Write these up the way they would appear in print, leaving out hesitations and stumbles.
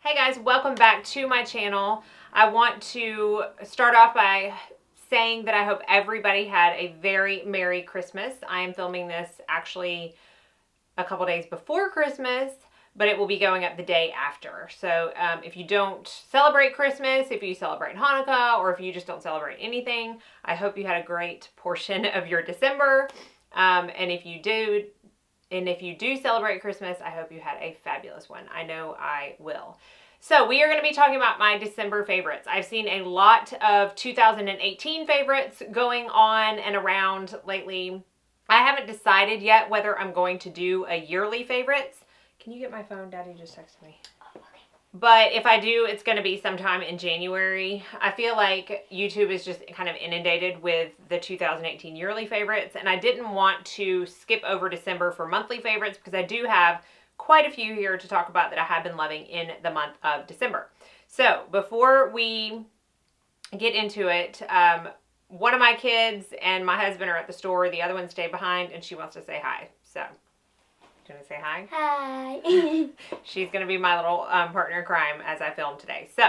Hey guys, welcome back to my channel. I want to start off by saying that I hope everybody had a very Merry Christmas. I am filming this actually a couple days before Christmas, but it will be going up the day after. So if you don't celebrate Christmas, if you celebrate Hanukkah, or if you just don't celebrate anything, I hope you had a great portion of your December. And if you do celebrate Christmas, I hope you had a fabulous one. I know I will. So we are going to be talking about my December favorites. I've seen a lot of 2018 favorites going on and around lately. I haven't decided yet whether I'm going to do a yearly favorites. Can you get my phone? Daddy just texted me. But if I do, it's going to be sometime in January. I feel like YouTube is just kind of inundated with the 2018 yearly favorites, and I didn't want to skip over December for monthly favorites because I do have quite a few here to talk about that I have been loving in the month of December. So before we get into it, one of my kids and my husband are at the store. The other one stayed behind, and she wants to say hi. So, do you want to say hi? Hi. She's going to be my little partner in crime as I film today. So,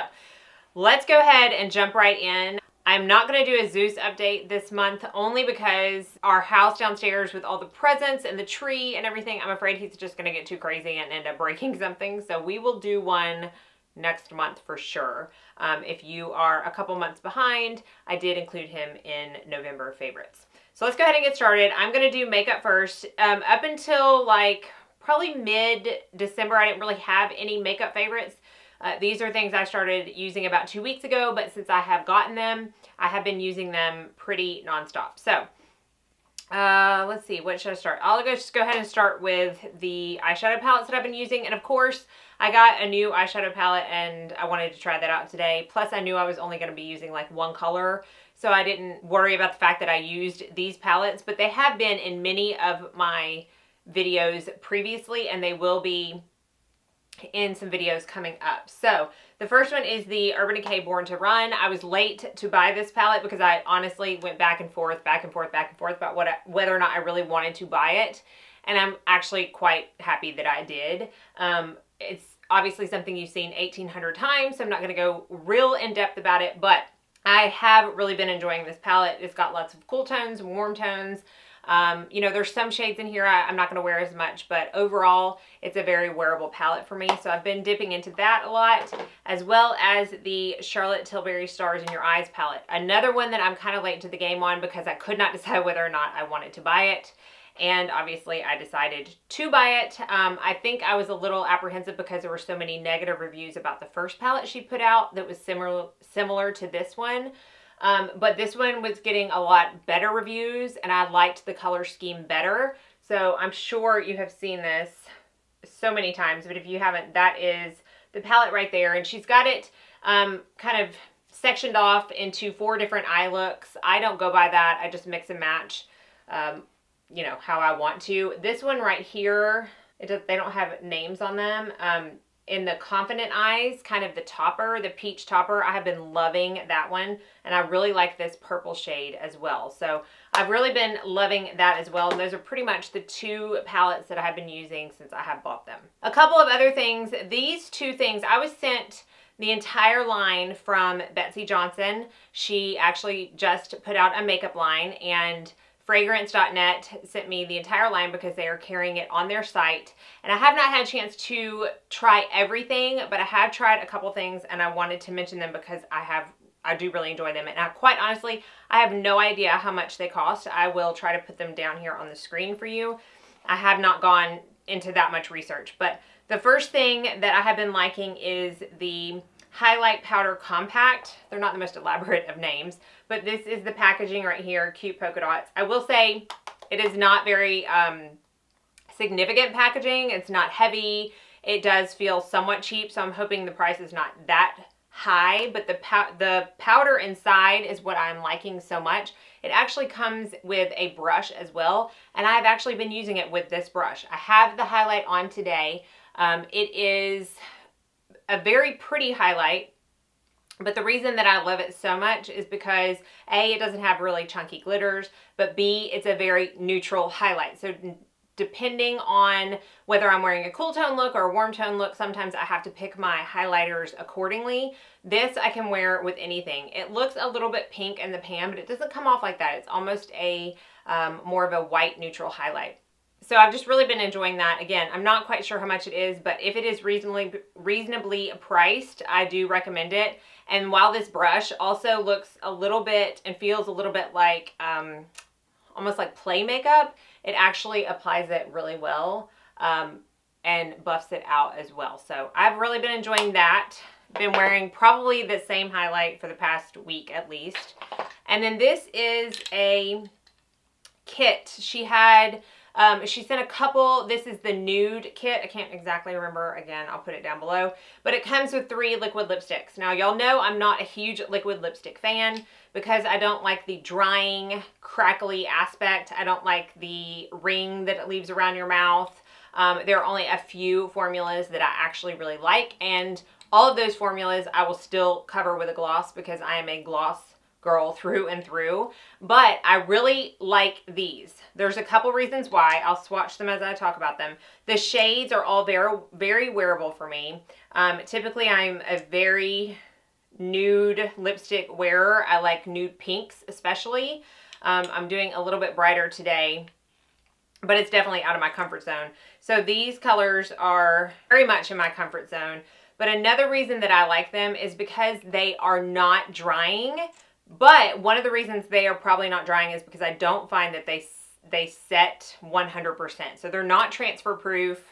let's go ahead and jump right in. I'm not going to do a Zeus update this month only because our house downstairs with all the presents and the tree and everything, I'm afraid he's just going to get too crazy and end up breaking something. So we will do one next month for sure. If you are a couple months behind, I did include him in November favorites. So let's go ahead and get started. I'm going to do makeup first. Up until like probably mid-December, I didn't really have any makeup favorites. These are things I started using about 2 weeks ago, but since I have gotten them, I have been using them pretty nonstop. So, let's see, what should I start? I'll just go ahead and start with the eyeshadow palettes that I've been using. And of course, I got a new eyeshadow palette and I wanted to try that out today. Plus, I knew I was only going to be using like one color, so I didn't worry about the fact that I used these palettes. But they have been in many of my videos previously, and they will be in some videos coming up. So the first one is the Urban Decay Born to Run. I was late to buy this palette because I honestly went back and forth about whether or not I really wanted to buy it. And I'm actually quite happy that I did. It's obviously something you've seen 1,800 times, so I'm not going to go real in depth about it, but I have really been enjoying this palette. It's got lots of cool tones, warm tones. You know, there's some shades in here I'm not going to wear as much, but overall, it's a very wearable palette for me. So I've been dipping into that a lot, as well as the Charlotte Tilbury Stars in Your Eyes palette. Another one that I'm kind of late to the game on because I could not decide whether or not I wanted to buy it. And obviously I decided to buy it. I think I was a little apprehensive because there were so many negative reviews about the first palette she put out that was similar to this one. But this one was getting a lot better reviews, and I liked the color scheme better. So I'm sure you have seen this so many times, but if you haven't, that is the palette right there. And she's got it kind of sectioned off into 4 different eye looks. I don't go by that. I just mix and match, you know, how I want to. This one right here, they don't have names on them. In the Confident Eyes, kind of the topper, the peach topper, I have been loving that one. And I really like this purple shade as well. So I've really been loving that as well. And those are pretty much the 2 palettes that I have been using since I have bought them. A couple of other things. These 2 things, I was sent the entire line from Betsey Johnson. She actually just put out a makeup line, and Fragrance.net sent me the entire line because they are carrying it on their site. And I have not had a chance to try everything, but I have tried a couple things, and I wanted to mention them because I do really enjoy them. And quite honestly, I have no idea how much they cost. I will try to put them down here on the screen for you. I have not gone into that much research, but the first thing that I have been liking is the Highlight Powder Compact. They're not the most elaborate of names, but this is the packaging right here, cute polka dots. I will say it is not very significant packaging. It's not heavy. It does feel somewhat cheap, so I'm hoping the price is not that high, but the powder inside is what I'm liking so much. It actually comes with a brush as well, and I've actually been using it with this brush. I have the highlight on today. It is a very pretty highlight, but the reason that I love it so much is because A, it doesn't have really chunky glitters, but B, it's a very neutral highlight. So depending on whether I'm wearing a cool tone look or a warm tone look, sometimes I have to pick my highlighters accordingly. This I can wear with anything. It looks a little bit pink in the pan, but it doesn't come off like that. It's almost a more of a white neutral highlight. So I've just really been enjoying that. Again, I'm not quite sure how much it is, but if it is reasonably priced, I do recommend it. And while this brush also looks a little bit and feels a little bit like almost like play makeup, it actually applies it really well and buffs it out as well. So I've really been enjoying that. Been wearing probably the same highlight for the past week at least. And then this is a kit. She had, she sent a couple. This is the nude kit. I can't exactly remember. Again, I'll put it down below. But it comes with 3 liquid lipsticks. Now, y'all know I'm not a huge liquid lipstick fan because I don't like the drying, crackly aspect. I don't like the ring that it leaves around your mouth. There are only a few formulas that I actually really like. And all of those formulas I will still cover with a gloss because I am a gloss girl through and through, but I really like these. There's a couple reasons why. I'll swatch them as I talk about them. The shades are all very, very wearable for me. Typically, I'm a very nude lipstick wearer. I like nude pinks especially. I'm doing a little bit brighter today, but it's definitely out of my comfort zone. So these colors are very much in my comfort zone. But another reason that I like them is because they are not drying. But one of the reasons they are probably not drying is because I don't find that they set 100%. So they're not transfer proof.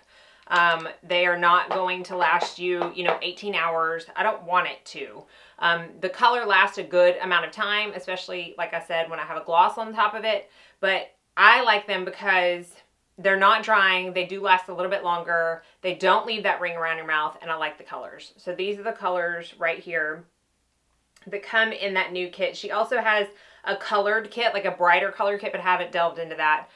They are not going to last you, 18 hours. I don't want it to. The color lasts a good amount of time, especially, like I said, when I have a gloss on top of it. But I like them because they're not drying. They do last a little bit longer. They don't leave that ring around your mouth, and I like the colors. So these are the colors right here that come in that new kit. She also has a colored kit, like a brighter color kit, but I haven't delved into that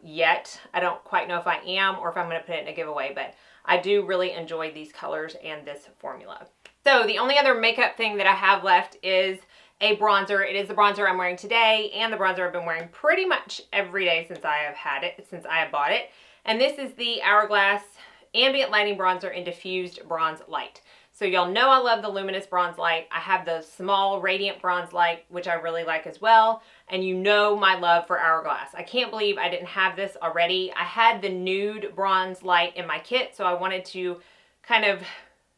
yet. I don't quite know if I am or if I'm going to put it in a giveaway, but I do really enjoy these colors and this formula. So the only other makeup thing that I have left is a bronzer. It is the bronzer I'm wearing today and the bronzer I've been wearing pretty much every day since I have had it, since I have bought it. And this is the Hourglass Ambient Lighting Bronzer in Diffused Bronze Light. So y'all know I love the luminous bronze light. I have the small radiant bronze light, which I really like as well. And you know my love for Hourglass. I can't believe I didn't have this already. I had the nude bronze light in my kit, so I wanted to kind of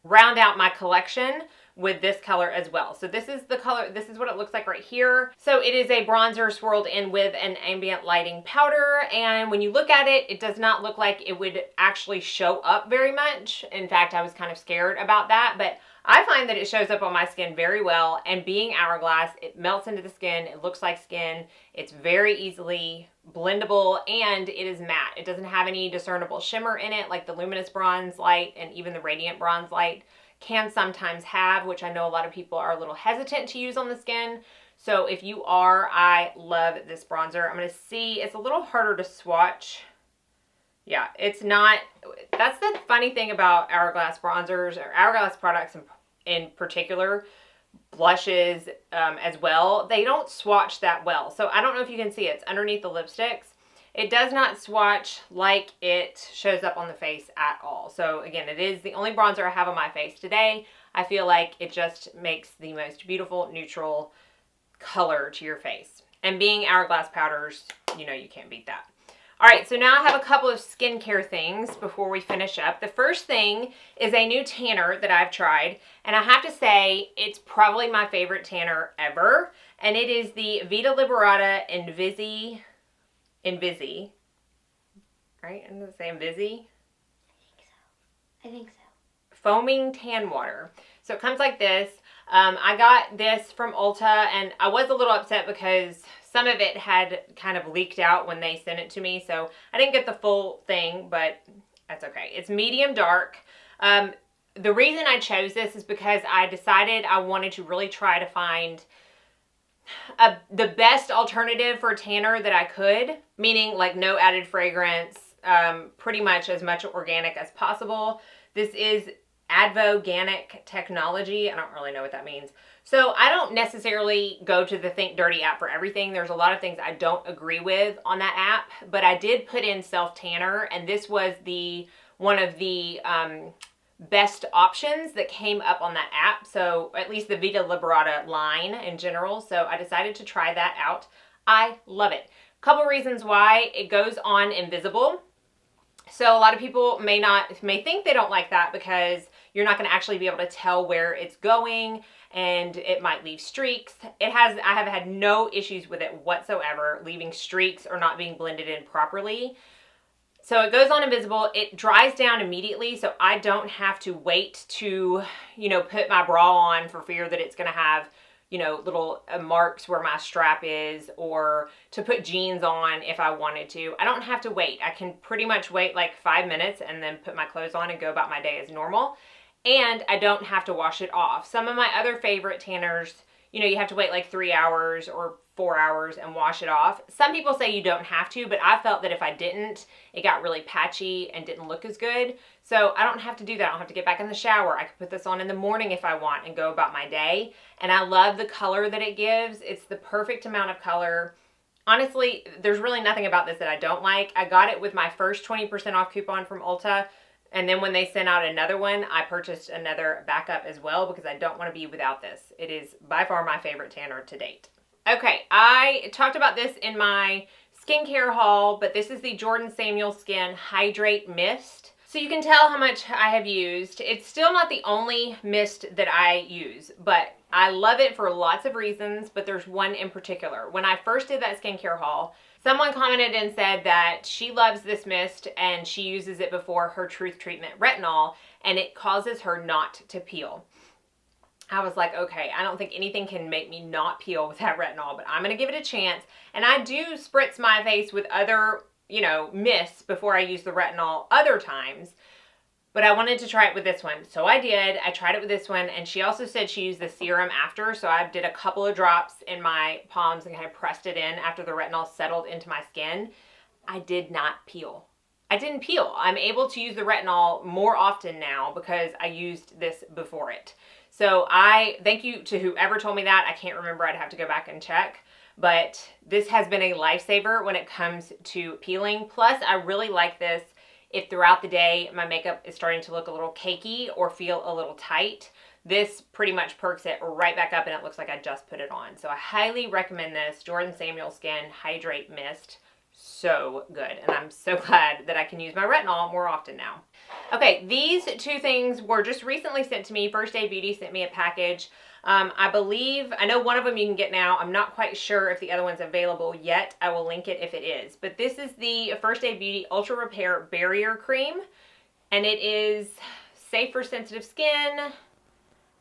round out my collection with this color as well. So this is the color, this is what it looks like right here. So it is a bronzer swirled in with an ambient lighting powder, and when you look at it, it does not look like it would actually show up very much. In fact, I was kind of scared about that, but I find that it shows up on my skin very well, and being Hourglass, it melts into the skin, it looks like skin, it's very easily blendable, and it is matte. It doesn't have any discernible shimmer in it like the luminous bronze light and even the radiant bronze light can sometimes have, which I know a lot of people are a little hesitant to use on the skin. So if you are, I love this bronzer. I'm going to see, it's a little harder to swatch. Yeah, it's not, that's the funny thing about Hourglass bronzers, or Hourglass products in particular, blushes as well. They don't swatch that well. So I don't know if you can see it. It's underneath the lipsticks. It does not swatch like it shows up on the face at all. So again, it is the only bronzer I have on my face today. I feel like it just makes the most beautiful neutral color to your face. And being Hourglass powders, you know you can't beat that. All right, so now I have a couple of skincare things before we finish up. The first thing is a new tanner that I've tried, and I have to say it's probably my favorite tanner ever, and it is the Vita Liberata Invisi, right? I'm gonna say Invisi. I think so. Foaming tan water. So it comes like this. I got this from Ulta, and I was a little upset because some of it had kind of leaked out when they sent it to me, so I didn't get the full thing, but that's okay. It's medium dark. The reason I chose this is because I decided I wanted to really try to find the best alternative for a tanner that I could, meaning like no added fragrance, pretty much as much organic as possible. This is Advoganic technology. I don't really know what that means. So I don't necessarily go to the Think Dirty app for everything. There's a lot of things I don't agree with on that app, but I did put in self tanner, and this was one of the best options that came up on that app. So at least the Vita Liberata line in general. So I decided to try that out. I love it. Couple reasons why. It goes on invisible. So a lot of people may think they don't like that because you're not going to actually be able to tell where it's going, and it might leave streaks. I have had no issues with it whatsoever, leaving streaks or not being blended in properly. So it goes on invisible. It dries down immediately, so I don't have to wait to, put my bra on for fear that it's going to have, little marks where my strap is, or to put jeans on if I wanted to. I don't have to wait. I can pretty much wait like 5 minutes and then put my clothes on and go about my day as normal. And I don't have to wash it off. Some of my other favorite tanners, you have to wait like 3 hours or 4 hours and wash it off. Some people say you don't have to, but I felt that if I didn't, it got really patchy and didn't look as good. So I don't have to do that. I don't have to get back in the shower. I could put this on in the morning if I want and go about my day. And I love the color that it gives. It's the perfect amount of color. Honestly, there's really nothing about this that I don't like. I got it with my first 20% off coupon from Ulta. And then when they sent out another one, I purchased another backup as well because I don't want to be without this. It is by far my favorite tanner to date. Okay, I talked about this in my skincare haul, but this is the Jordan Samuel Skin Hydrate Mist. So you can tell how much I have used. It's still not the only mist that I use, but I love it for lots of reasons, but there's one in particular. When I first did that skincare haul, someone commented and said that she loves this mist and she uses it before her Truth Treatment retinol, and it causes her not to peel. I was like, okay, I don't think anything can make me not peel with that retinol, but I'm going to give it a chance. And I do spritz my face with other, mists before I use the retinol other times. But I wanted to try it with this one. So I did. I tried it with this one. And she also said she used the serum after. So I did a couple of drops in my palms and kind of pressed it in after the retinol settled into my skin. I did not peel. I didn't peel. I'm able to use the retinol more often now because I used this before it. So I thank you to whoever told me that. I can't remember. I'd have to go back and check. But this has been a lifesaver when it comes to peeling. Plus, I really like this if throughout the day my makeup is starting to look a little cakey or feel a little tight. This pretty much perks it right back up and it looks like I just put it on. So I highly recommend this Jordan Samuel Skin Hydrate Mist. So good. And I'm so glad that I can use my retinol more often now. Okay, these two things were just recently sent to me. First Day Beauty sent me a package. I know one of them you can get now. I'm not quite sure if the other one's available yet. I will link it if it is. But this is the First Day Beauty Ultra Repair Barrier Cream. And it is safe for sensitive skin.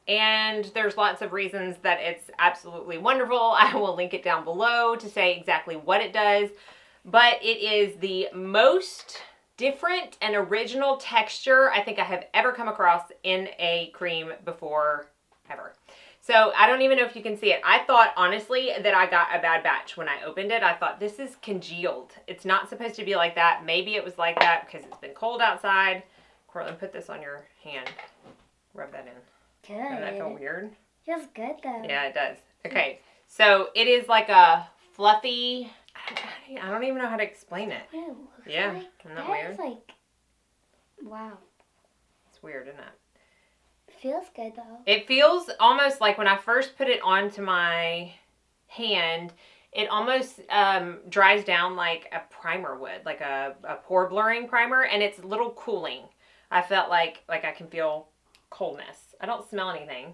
And there's lots of reasons that it's absolutely wonderful. I will link it down below to say exactly what it does. But it is the most different and original texture I think I have ever come across in a cream before, ever. So I don't even know if you can see it. I thought, honestly, that I got a bad batch when I opened it. I thought, this is congealed. It's not supposed to be like that. Maybe it was like that because it's been cold outside. Cortland, put this on your hand. Rub that in. Good. Doesn't that feel weird? Feels good, though. Yeah, it does. Okay, so it is like a fluffy... I don't even know how to explain it. What it looks Yeah, like. isn't that weird? Is like, wow. It's weird, isn't it? Feels good though. It feels almost like when I first put it onto my hand, it almost dries down like a primer would, like a pore blurring primer, and it's a little cooling. I felt like I can feel coldness. I don't smell anything.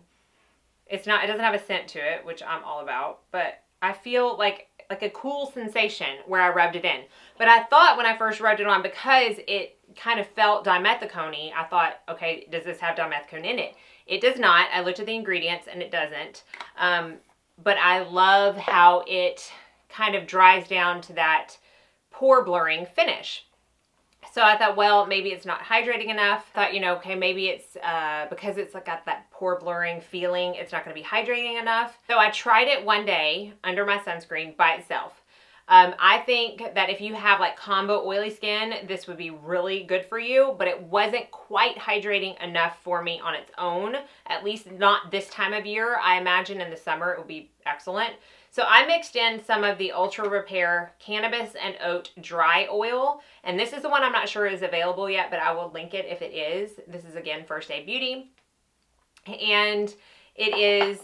It doesn't have a scent to it, which I'm all about, but I feel like a cool sensation where I rubbed it in. But I thought when I first rubbed it on, because it kind of felt dimethicone-y, I thought, okay, does this have dimethicone in it? It does not. I looked at the ingredients and it doesn't. But I love how it kind of dries down to that pore blurring finish. So I thought, well, maybe it's not hydrating enough. I thought, okay, maybe it's because it's got that pore blurring feeling, it's not going to be hydrating enough. So I tried it one day under my sunscreen by itself. I think that if you have like combo oily skin, this would be really good for you, but it wasn't quite hydrating enough for me on its own, at least not this time of year. I imagine in the summer it would be excellent. So I mixed in some of the Ultra Repair Cannabis and Oat Dry Oil, and this is the one I'm not sure is available yet, but I will link it if it is. This is again First Aid Beauty, and it is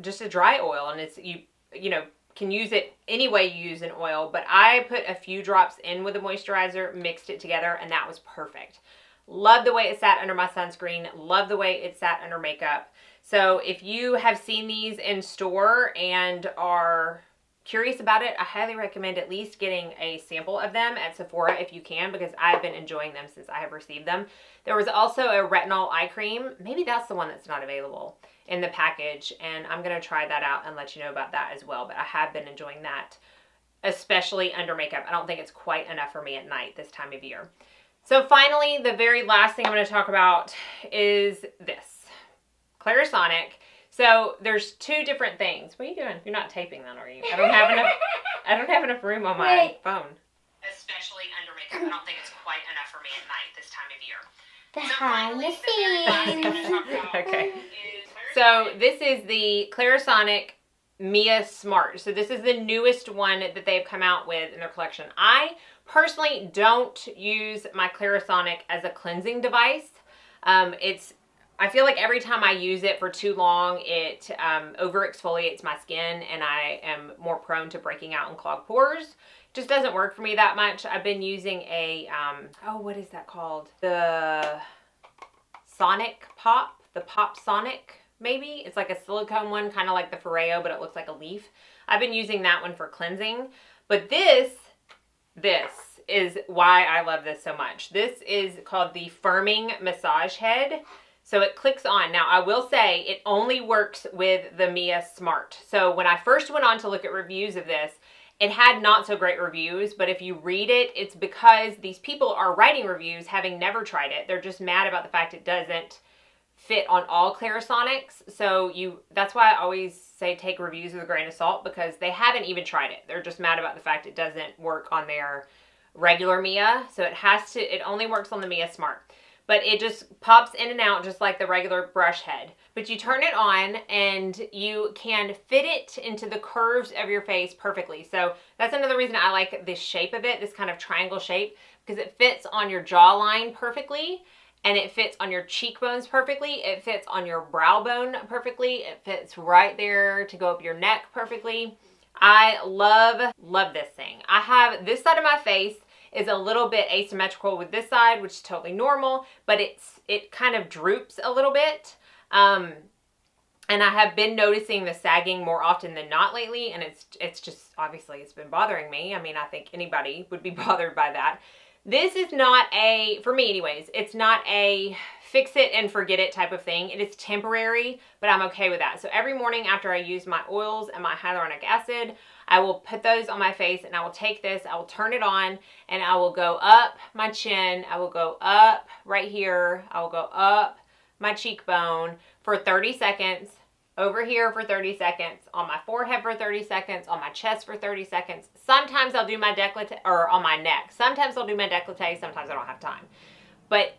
just a dry oil, and it's you know, can use it any way you use an oil, but I put a few drops in with a moisturizer, mixed it together, and that was perfect. Love the way it sat under my sunscreen. Love the way it sat under makeup. So if you have seen these in store and are curious about it, I highly recommend at least getting a sample of them at Sephora if you can, because I've been enjoying them since I have received them. There was also a retinol eye cream. Maybe that's the one that's not available in the package, and I'm going to try that out and let you know about that as well. But I have been enjoying that, especially under makeup. I don't think it's quite enough for me at night this time of year. So finally, the very last thing I'm going to talk about is this, Clarisonic. So there's two different things. What are you doing? You're not taping that, are you? I don't have enough. I don't have enough room on my phone. Especially under makeup. I don't think it's quite enough for me at night this time of year. Behind the scenes. Okay. So this is the Clarisonic Mia Smart. So this is the newest one that they've come out with in their collection. I personally don't use my Clarisonic as a cleansing device. I feel like every time I use it for too long, it over exfoliates my skin, and I am more prone to breaking out and clogged pores. It just doesn't work for me that much. I've been using a, what is that called? The Sonic Pop, the Pop Sonic, maybe? It's like a silicone one, kind of like the Foreo, but it looks like a leaf. I've been using that one for cleansing. But this is why I love this so much. This is called the Firming Massage Head. So it clicks on. Now, I will say it only works with the Mia Smart. So when I first went on to look at reviews of this, it had not so great reviews, but if you read it, it's because these people are writing reviews having never tried it. They're just mad about the fact it doesn't fit on all Clarisonics. So that's why I always say take reviews with a grain of salt, because they haven't even tried it. They're just mad about the fact it doesn't work on their regular Mia. So it only works on the Mia Smart. But it just pops in and out just like the regular brush head. But you turn it on and you can fit it into the curves of your face perfectly. So that's another reason I like this shape of it, this kind of triangle shape, because it fits on your jawline perfectly, and it fits on your cheekbones perfectly. It fits on your brow bone perfectly. It fits right there to go up your neck perfectly. I love this thing. I have this side of my face is a little bit asymmetrical with this side, which is totally normal, but it kind of droops a little bit. And I have been noticing the sagging more often than not lately, and it's just, obviously it's been bothering me. I mean, I think anybody would be bothered by that. This is not for me anyways, it's not a fix it and forget it type of thing. It is temporary, but I'm okay with that. So every morning after I use my oils and my hyaluronic acid, I will put those on my face, and I will take this, I will turn it on, and I will go up my chin, I will go up right here, I will go up my cheekbone for 30 seconds, over here for 30 seconds, on my forehead for 30 seconds, on my chest for 30 seconds. Sometimes I'll do my décolleté, or on my neck. Sometimes I'll do my décolleté, sometimes I don't have time. But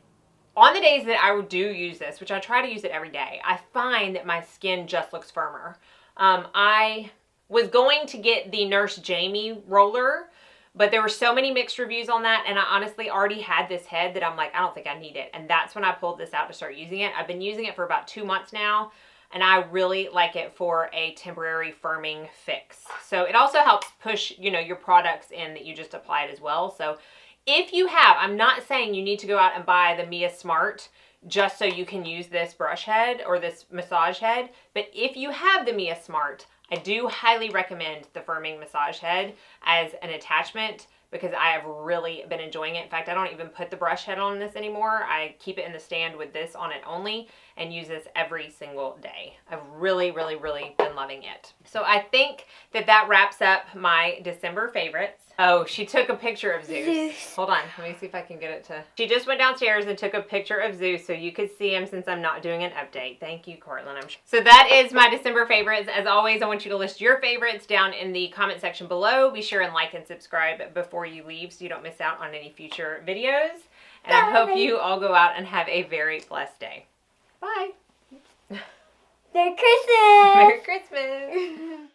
on the days that I do use this, which I try to use it every day, I find that my skin just looks firmer. I was going to get the Nurse Jamie roller, but there were so many mixed reviews on that, and I honestly already had this head that I'm like, I don't think I need it. And that's when I pulled this out to start using it. I've been using it for about 2 months now, and I really like it for a temporary firming fix. So it also helps push, your products in that you just applied as well. So if you have, I'm not saying you need to go out and buy the Mia Smart just so you can use this brush head or this massage head, but if you have the Mia Smart, I do highly recommend the Firming Massage Head as an attachment, because I have really been enjoying it. In fact, I don't even put the brush head on this anymore. I keep it in the stand with this on it only and use this every single day. I've really, really, really been loving it. So I think that wraps up my December favorites. Oh, she took a picture of Zeus. Hold on, let me see if I can get it to... She just went downstairs and took a picture of Zeus so you could see him since I'm not doing an update. Thank you, Cortland. So that is my December favorites. As always, I want you to list your favorites down in the comment section below. Be sure and like and subscribe before you leave so you don't miss out on any future videos. And I hope you all go out and have a very blessed day. Bye. Merry Christmas! Merry Christmas!